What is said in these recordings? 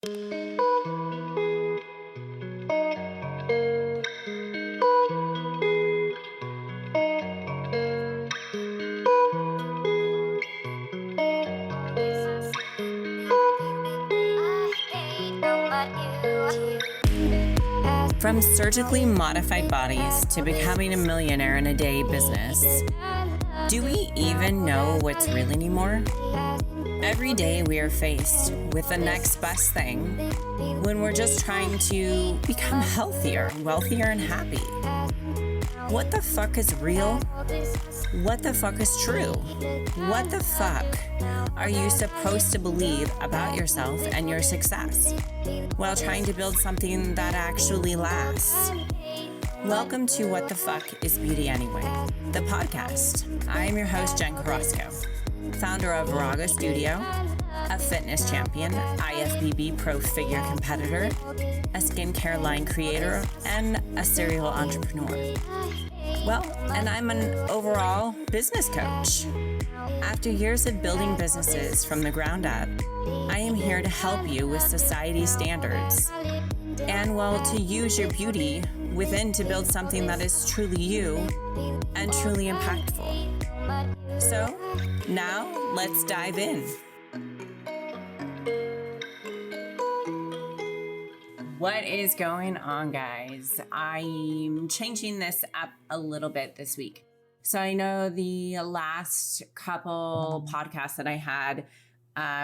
From surgically modified bodies to becoming a millionaire in a day business, do we even know what's real anymore? Every day we are faced with the next best thing when we're just trying to become healthier, wealthier, and happy. What the fuck is real? What the fuck is true? What the fuck are you supposed to believe about yourself and your success while trying to build something that actually lasts? Welcome to What the Fuck is Beauty Anyway, the podcast. I am your host, Jen Carrasco, founder of Raga Studio, a fitness champion, IFBB pro figure competitor, a skincare line creator, and a serial entrepreneur. Well, and I'm an overall business coach. After years of building businesses from the ground up, I am here to help you with society's standards and, well, to use your beauty within to build something that is truly you and truly impactful. So now let's dive in. What is going on, guys? I'm changing this up a little bit this week. So I know the last couple podcasts that I had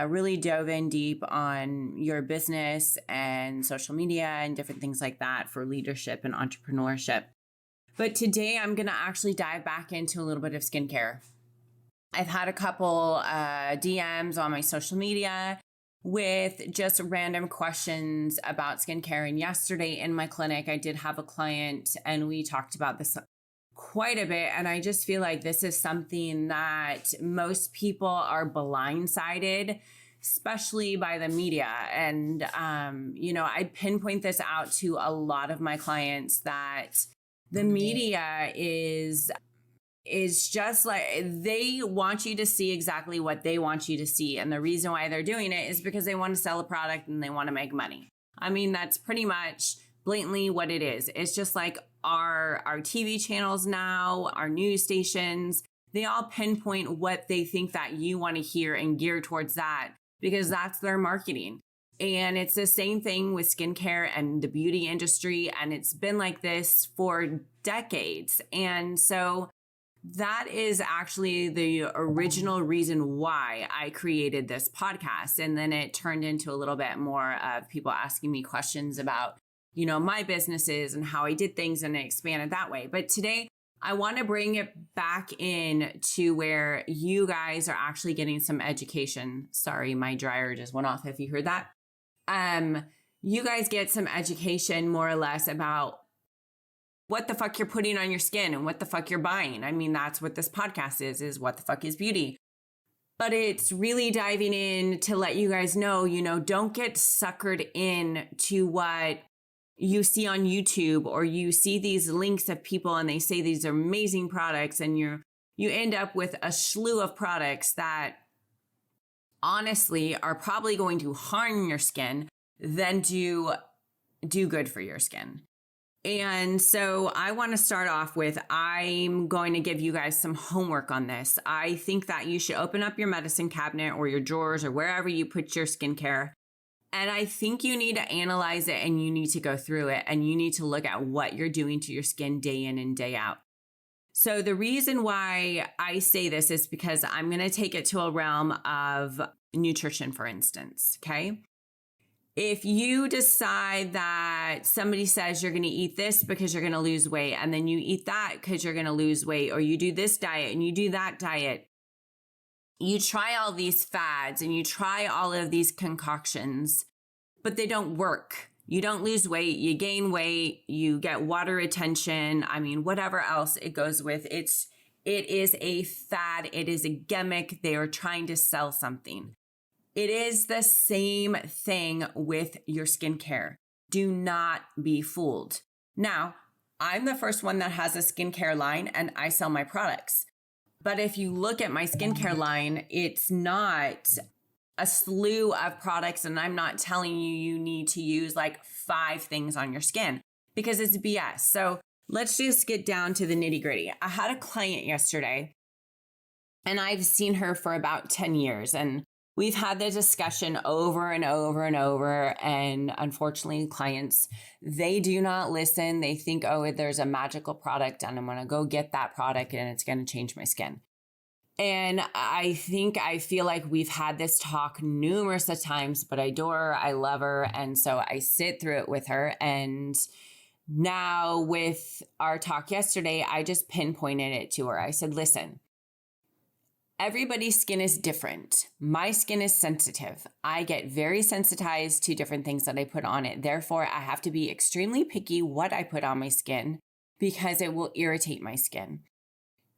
really dove in deep on your business and social media and different things like that for leadership and entrepreneurship. But today I'm going to actually dive back into a little bit of skincare. I've had a couple DMs on my social media with just random questions about skincare. And yesterday in my clinic, I did have a client and we talked about this quite a bit. And I just feel like this is something that most people are blindsided, especially by the media. And, I pinpoint this out to a lot of my clients that the media is just like, they want you to see exactly what they want you to see. And the reason why they're doing it is because they want to sell a product and they want to make money. I mean, that's pretty much blatantly what it is. It's just like our TV channels now, our news stations, they all pinpoint what they think that you want to hear and gear towards that because that's their marketing. And it's the same thing with skincare and the beauty industry. And it's been like this for decades. And so that is actually the original reason why I created this podcast. And then it turned into a little bit more of people asking me questions about, my businesses and how I did things, and it expanded that way. But today I want to bring it back in to where you guys are actually getting some education. Sorry, my dryer just went off if you heard that. You guys get some education more or less about what the fuck you're putting on your skin and what the fuck you're buying. I mean, that's what this podcast is what the fuck is beauty. But it's really diving in to let you guys know, don't get suckered in to what you see on YouTube, or you see these links of people and they say these are amazing products, and you end up with a slew of products that honestly are probably going to harm your skin than do good for your skin. And so I want to start off with, I'm going to give you guys some homework on this. I think that you should open up your medicine cabinet or your drawers or wherever you put your skincare. And I think you need to analyze it, and you need to go through it, and you need to look at what you're doing to your skin day in and day out. So the reason why I say this is because I'm going to take it to a realm of nutrition, for instance. Okay. If you decide that somebody says you're going to eat this because you're going to lose weight, and then you eat that because you're going to lose weight, or you do this diet and you do that diet, you try all these fads and you try all of these concoctions, but they don't work. You don't lose weight, you gain weight, you get water retention. I mean, whatever else it goes with. It is a fad. It is a gimmick. They are trying to sell something. It is the same thing with your skincare. Do not be fooled. Now, I'm the first one that has a skincare line and I sell my products. But if you look at my skincare line, it's not a slew of products, and I'm not telling you you need to use like 5 things on your skin because it's BS. So let's just get down to the nitty gritty. I had a client yesterday and I've seen her for about 10 years and we've had the discussion over and over and over. And unfortunately, clients, they do not listen. They think, oh, there's a magical product and I'm going to go get that product and it's going to change my skin. And I feel like we've had this talk numerous of times, but I adore her, I love her. And so I sit through it with her. And now with our talk yesterday, I just pinpointed it to her. I said, listen, everybody's skin is different. My skin is sensitive. I get very sensitized to different things that I put on it. Therefore, I have to be extremely picky what I put on my skin because it will irritate my skin.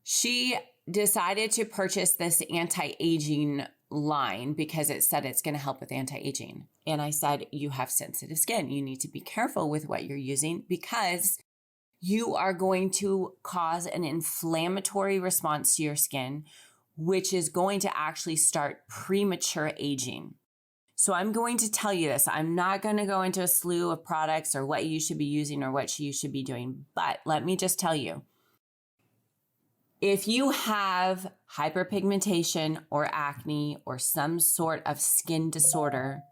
She decided to purchase this anti-aging line because it said it's going to help with anti-aging. And I said, you have sensitive skin. You need to be careful with what you're using because you are going to cause an inflammatory response to your skin, which is going to actually start premature aging. So I'm going to tell you this. I'm not going to go into a slew of products or what you should be using or what you should be doing. But let me just tell you, if you have hyperpigmentation or acne or some sort of skin disorder,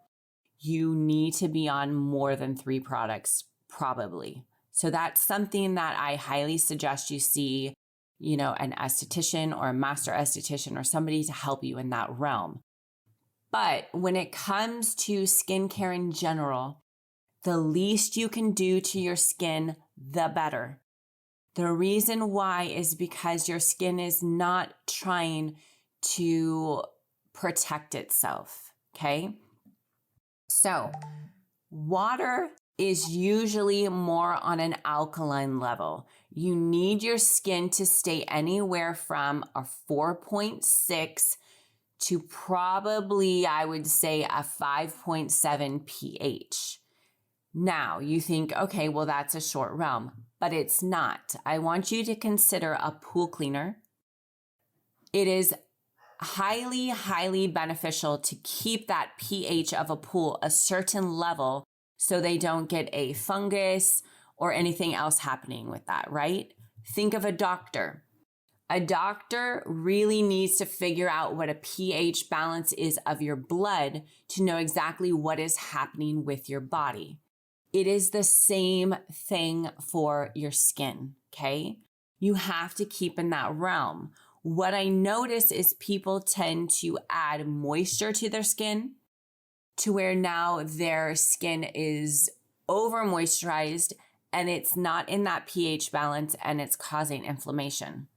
you need to be on more than 3 products, probably. So that's something that I highly suggest you see, an esthetician or a master esthetician or somebody to help you in that realm. But when it comes to skincare in general, the least you can do to your skin, the better. The reason why is because your skin is not trying to protect itself, okay? So water is usually more on an alkaline level. You need your skin to stay anywhere from a 4.6 to probably, I would say, a 5.7 pH. Now you think, okay, well, that's a short realm, but it's not. I want you to consider a pool cleaner. It is highly, highly beneficial to keep that pH of a pool a certain level so they don't get a fungus or anything else happening with that, right? Think of a doctor. A doctor really needs to figure out what a pH balance is of your blood to know exactly what is happening with your body. It is the same thing for your skin, okay? You have to keep in that realm. What I notice is people tend to add moisture to their skin to where now their skin is over moisturized and it's not in that pH balance and it's causing inflammation.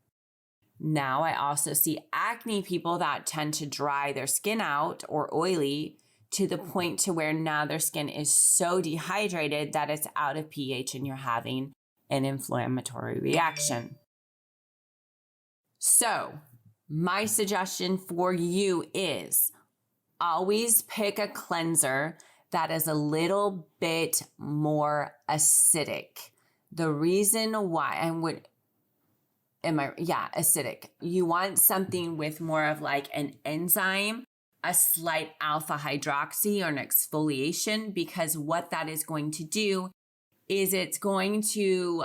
Now I also see acne people that tend to dry their skin out or oily to the point to where now their skin is so dehydrated that it's out of pH and you're having an inflammatory reaction. So my suggestion for you is always pick a cleanser that is a little bit more acidic. The reason why, acidic. You want something with more of like an enzyme, a slight alpha hydroxy or an exfoliation, because what that is going to do is it's going to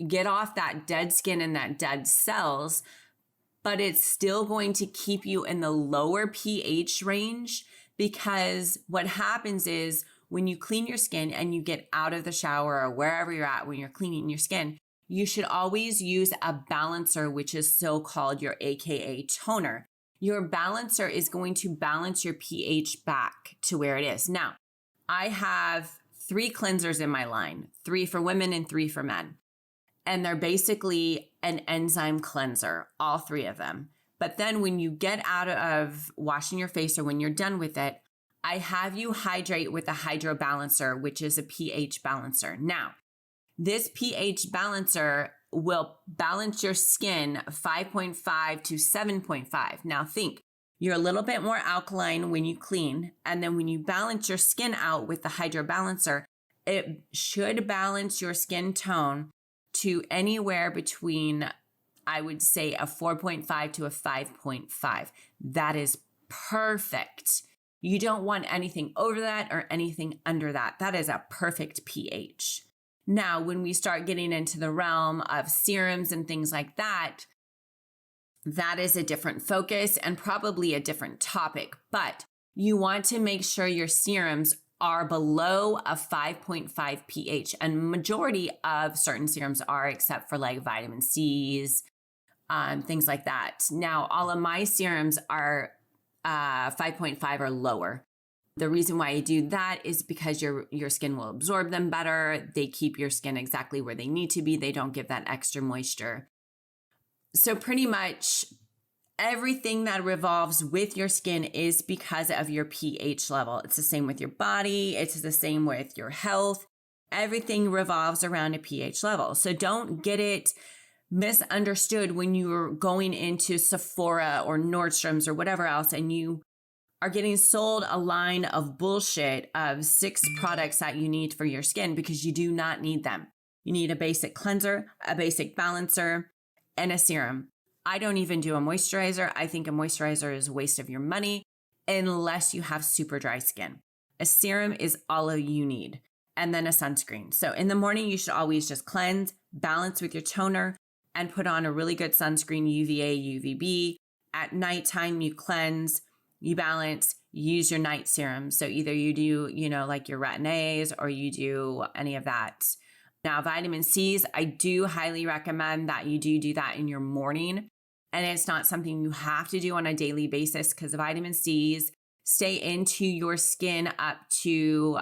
get off that dead skin and that dead cells, but it's still going to keep you in the lower pH range, because what happens is when you clean your skin and you get out of the shower or wherever you're at when you're cleaning your skin, you should always use a balancer, which is so-called your AKA toner. Your balancer is going to balance your pH back to where it is. Now, I have 3 cleansers in my line, 3 for women and 3 for men. And they're basically an enzyme cleanser, all 3 of them. But then when you get out of washing your face or when you're done with it, I have you hydrate with a hydro balancer, which is a pH balancer. Now, this pH balancer will balance your skin 5.5 to 7.5. Now think, you're a little bit more alkaline when you clean. And then when you balance your skin out with the hydro balancer, it should balance your skin tone to anywhere between, I would say, a 4.5 to a 5.5. That is perfect. You don't want anything over that or anything under that. That is a perfect pH. Now, when we start getting into the realm of serums and things like that, that is a different focus and probably a different topic. But you want to make sure your serums are below a 5.5 pH. And majority of certain serums are, except for like vitamin C's, things like that. Now, all of my serums are 5.5 or lower. The reason why I do that is because your skin will absorb them better. They keep your skin exactly where they need to be. They don't give that extra moisture. So pretty much everything that revolves with your skin is because of your pH level. It's the same with your body. It's the same with your health. Everything revolves around a pH level. So don't get it misunderstood when you're going into Sephora or Nordstrom's or whatever else and you are getting sold a line of bullshit of 6 products that you need for your skin, because you do not need them. You need a basic cleanser, a basic balancer, and a serum. I don't even do a moisturizer. I think a moisturizer is a waste of your money unless you have super dry skin. A serum is all you need, and then a sunscreen. So in the morning, you should always just cleanse, balance with your toner, and put on a really good sunscreen, UVA, UVB. At nighttime, you cleanse, you balance, use your night serum. So either you do, like your retin-A's or you do any of that. Now, vitamin C's, I do highly recommend that you do that in your morning. And it's not something you have to do on a daily basis, because vitamin C's stay into your skin up to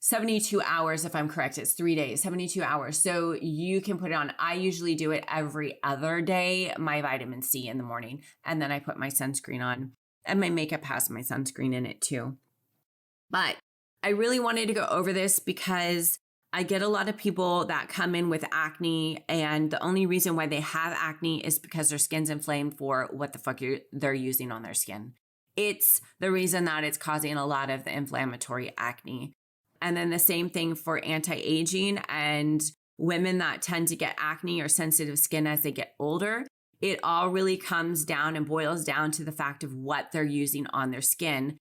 72 hours, if I'm correct. It's 3 days, 72 hours. So you can put it on. I usually do it every other day, my vitamin C in the morning. And then I put my sunscreen on. And my makeup has my sunscreen in it too. But I really wanted to go over this because I get a lot of people that come in with acne, and the only reason why they have acne is because their skin's inflamed for what the fuck they're using on their skin. It's the reason that it's causing a lot of the inflammatory acne. And then the same thing for anti-aging and women that tend to get acne or sensitive skin as they get older. It all really comes down and boils down to the fact of what they're using on their skin.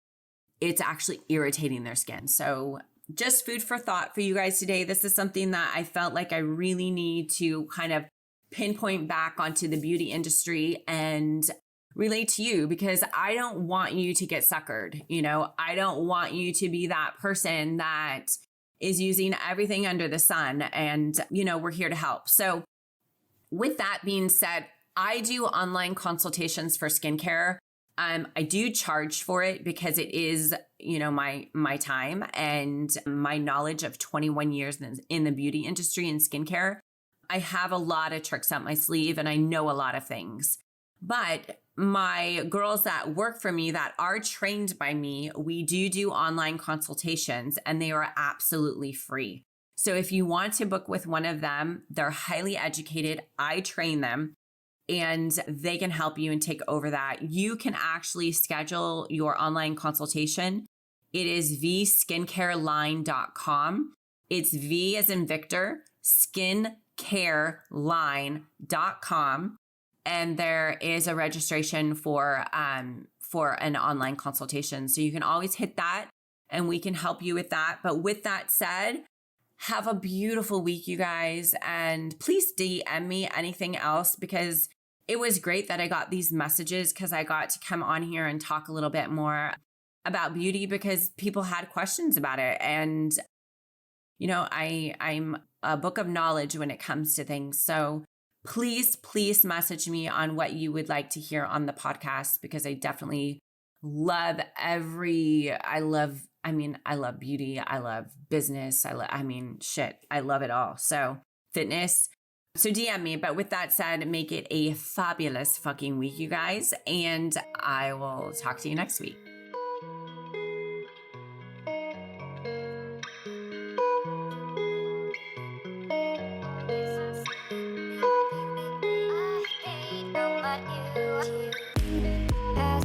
It's actually irritating their skin. So just food for thought for you guys today. This is something that I felt like I really need to kind of pinpoint back onto the beauty industry and relate to you, because I don't want you to get suckered. I don't want you to be that person that is using everything under the sun, and, we're here to help. So with that being said, I do online consultations for skincare. I do charge for it because it is, my time and my knowledge of 21 years in the beauty industry and skincare. I have a lot of tricks up my sleeve and I know a lot of things. But my girls that work for me that are trained by me, we do online consultations, and they are absolutely free. So if you want to book with one of them, they're highly educated. I train them, and they can help you and take over that. You can actually schedule your online consultation. It is vskincareline.com. It's V as in Victor, skincareline.com. And there is a registration for an online consultation. So you can always hit that and we can help you with that. But with that said, have a beautiful week, you guys. And please DM me anything else, because it was great that I got these messages, because I got to come on here and talk a little bit more about beauty because people had questions about it. And, I'm a book of knowledge when it comes to things. So please message me on what you would like to hear on the podcast, because I definitely love I love beauty. I love business. I love it all. So fitness. So DM me. But with that said, make it a fabulous fucking week, you guys. And I will talk to you next week.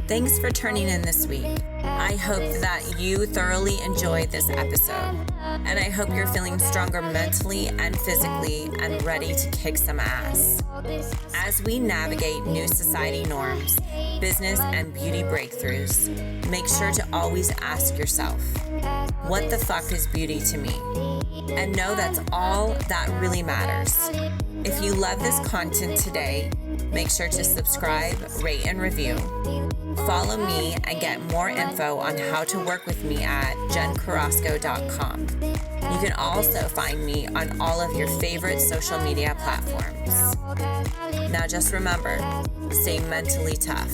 Thanks for turning in this week. I hope that you thoroughly enjoyed this episode, and I hope you're feeling stronger mentally and physically and ready to kick some ass. As we navigate new society norms, business and beauty breakthroughs, make sure to always ask yourself, what the fuck is beauty to me? And know that's all that really matters. If you love this content today, make sure to subscribe, rate, and review. Follow me and get more info on how to work with me at jencarrasco.com. You can also find me on all of your favorite social media platforms. Now just remember, stay mentally tough.